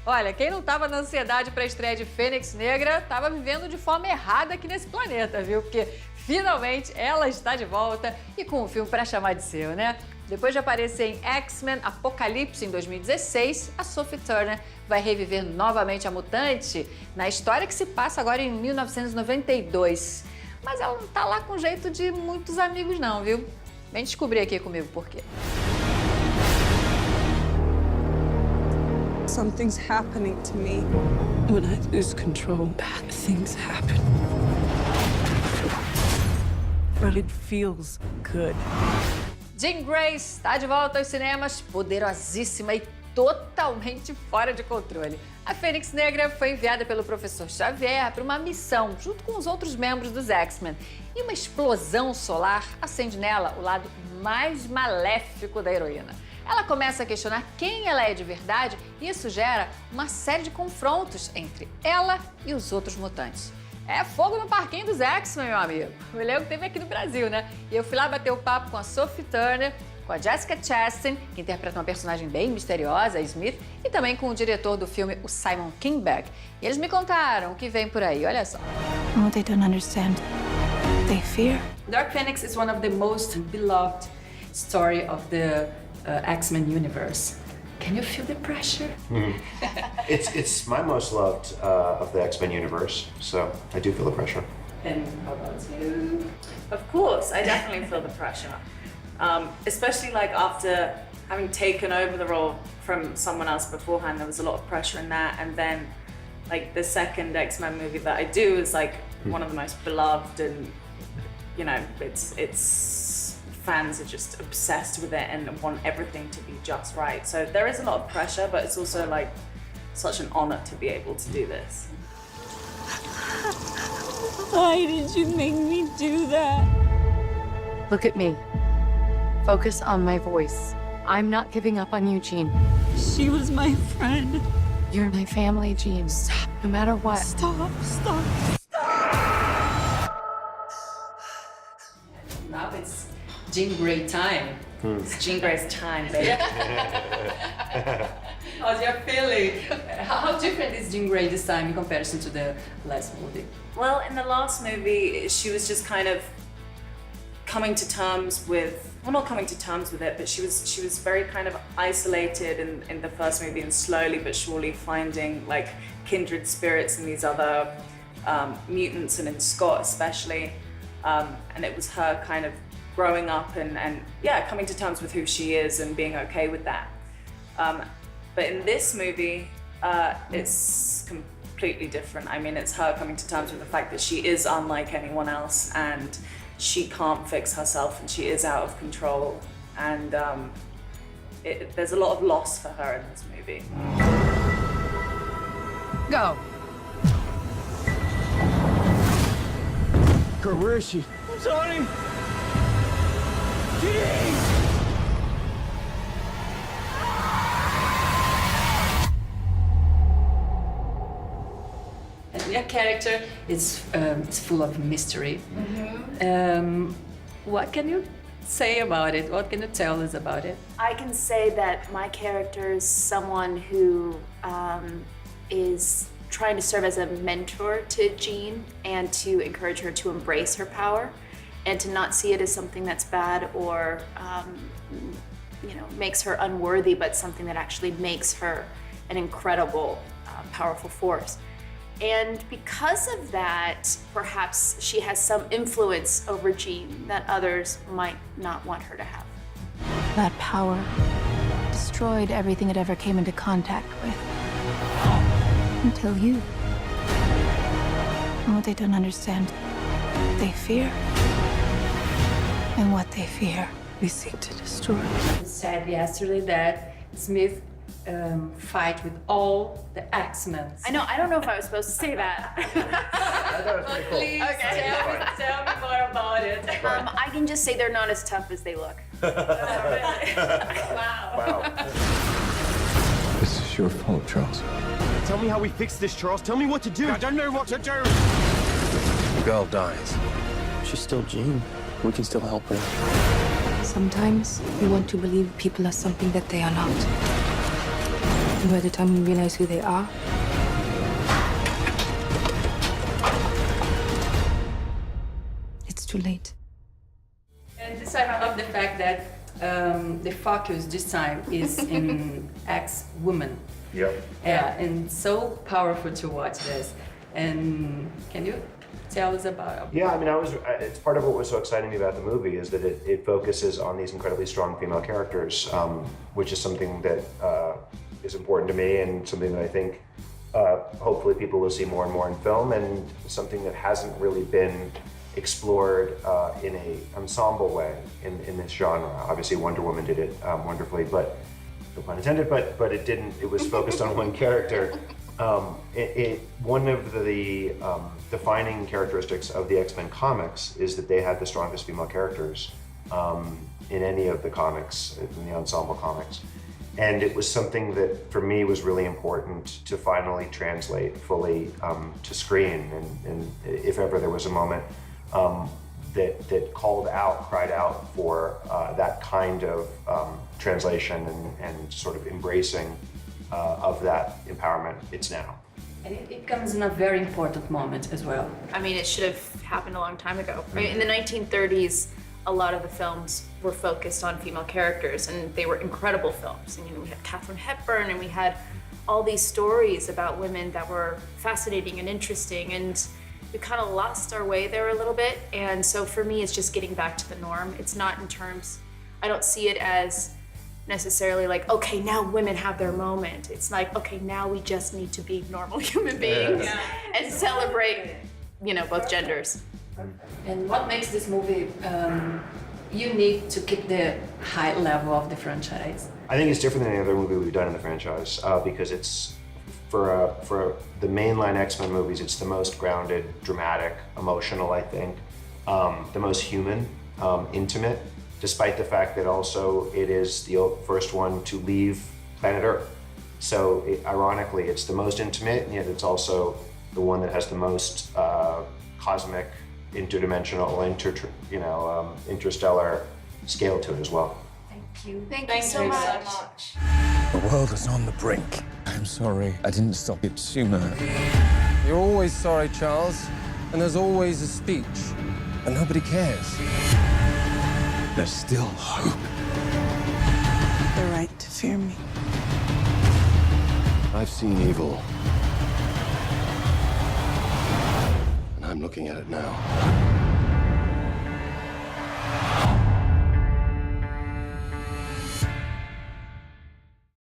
Olha, quem não tava na ansiedade pra estreia de Fênix Negra, tava vivendo de forma errada aqui nesse planeta, viu? Porque finalmente ela está de volta e com um filme pra chamar de seu, né? Depois de aparecer em X-Men Apocalipse em 2016, a Sophie Turner vai reviver novamente a mutante na história que se passa agora em 1992. Mas ela não tá lá com jeito de muitos amigos não, viu? Vem descobrir aqui comigo por quê. Something's happening to me. When I lose control, bad things happen. But it feels good. Jean Grey está de volta aos cinemas, poderosíssima e totalmente fora de controle. A Fênix Negra foi enviada pelo professor Xavier para uma missão, junto com os outros membros dos X-Men. E uma explosão solar acende nela o lado mais maléfico da heroína. Ela começa a questionar quem ela é de verdade e isso gera uma série de confrontos entre ela e os outros mutantes. É fogo no parquinho dos X-Men, meu amigo. O elenco teve aqui no Brasil, né? E eu fui lá bater o papo com a Sophie Turner, com a Jessica Chastain, que interpreta uma personagem bem misteriosa, a Smith, e também com o diretor do filme, o Simon Kinberg. E eles me contaram o que vem por aí, olha só. What they don't understand, they fear. Dark Phoenix is one of the most beloved story of the X-Men universe. Can you feel the pressure? It's my most loved of the X-Men universe, so I do feel the pressure. And how about you? Of course, I definitely feel the pressure. Especially like after having taken over the role from someone else beforehand, there was a lot of pressure in that. And then like the second X-Men movie that I do is like one of the most beloved, and you know, it's fans are just obsessed with it and want everything to be just right. So there is a lot of pressure, but it's also like such an honor to be able to do this. Why did you make me do that? Look at me. Focus on my voice. I'm not giving up on you, Jean. She was my friend. You're my family, Jean. Stop, no matter what. Stop, stop. Now it's Jean Grey time. It's Jean Grey's time, baby. How's your feeling? How different is Jean Grey this time in comparison to the last movie? Well, in the last movie, she was just kind of coming to terms with, well, not coming to terms with it, but she was very kind of isolated in the first movie, and slowly but surely finding like kindred spirits in these other mutants, and in Scott especially. And it was her kind of growing up and yeah, coming to terms with who she is and being okay with that. But in this movie, it's completely different. I mean, it's her coming to terms with the fact that she is unlike anyone else, and she can't fix herself, and she is out of control. And there's a lot of loss for her in this movie. Go. Kurt, where is she? I'm sorry. Your character is full of mystery. What can you say about it? What can you tell us about it? I can say that my character is someone who is trying to serve as a mentor to Jean and to encourage her to embrace her power and to not see it as something that's bad or you know, makes her unworthy, but something that actually makes her an incredible, powerful force. And because of that, perhaps she has some influence over Jean that others might not want her to have. That power destroyed everything it ever came into contact with. Until you. And what they don't understand, they fear. And what they fear, we seek to destroy. You said yesterday that Smith fight with all the X-Men. I know, I don't know if I was supposed to say that. I thought it was pretty cool. Please tell me more about it. I can just say they're not as tough as they look. Wow. This is your fault, Charles. Tell me how we fix this, Charles. Tell me what to do. I don't know what to do. The girl dies. She's still Jean. We can still help her. Sometimes we want to believe people are something that they are not. And by the time we realize who they are, it's too late. And this I love the fact that the focus this time is in ex-woman. Yep. Yeah, and so powerful to watch this. And can you tell us about? Yeah, I mean, it's part of what was so exciting to me about the movie is that it focuses on these incredibly strong female characters, which is something that is important to me and something that I think hopefully people will see more and more in film, and something that hasn't really been explored in a ensemble way in this genre. Obviously, Wonder Woman did it wonderfully, but no pun intended. But it didn't. It was focused on one character. One of the defining characteristics of the X-Men comics is that they had the strongest female characters in any of the comics, in the ensemble comics. And it was something that, for me, was really important to finally translate fully to screen. And if ever there was a moment that cried out for that kind of translation and sort of embracing of that empowerment, it's now. And it comes in a very important moment as well. I mean, it should have happened a long time ago. Right? In the 1930s, a lot of the films were focused on female characters, and they were incredible films. And we had Katharine Hepburn, and we had all these stories about women that were fascinating and interesting, and we kind of lost our way there a little bit. And so for me, it's just getting back to the norm. It's not in terms, I don't see it as necessarily like, okay, now women have their moment. It's like, okay, now we just need to be normal human beings and celebrate, both genders. And what makes this movie unique to keep the high level of the franchise? I think it's different than any other movie we've done in the franchise because it's, for the mainline X-Men movies, it's the most grounded, dramatic, emotional, I think, the most human, intimate, despite the fact that also it is the first one to leave planet Earth. So ironically, it's the most intimate, and yet it's also the one that has the most cosmic, interdimensional, interstellar scale to it as well. Thank you. Thank you so much. The world is on the brink. I'm sorry I didn't stop it sooner. You're always sorry, Charles, and there's always a speech, and nobody cares. There's still hope. The right to fear me. I've seen evil, and I'm looking at it now.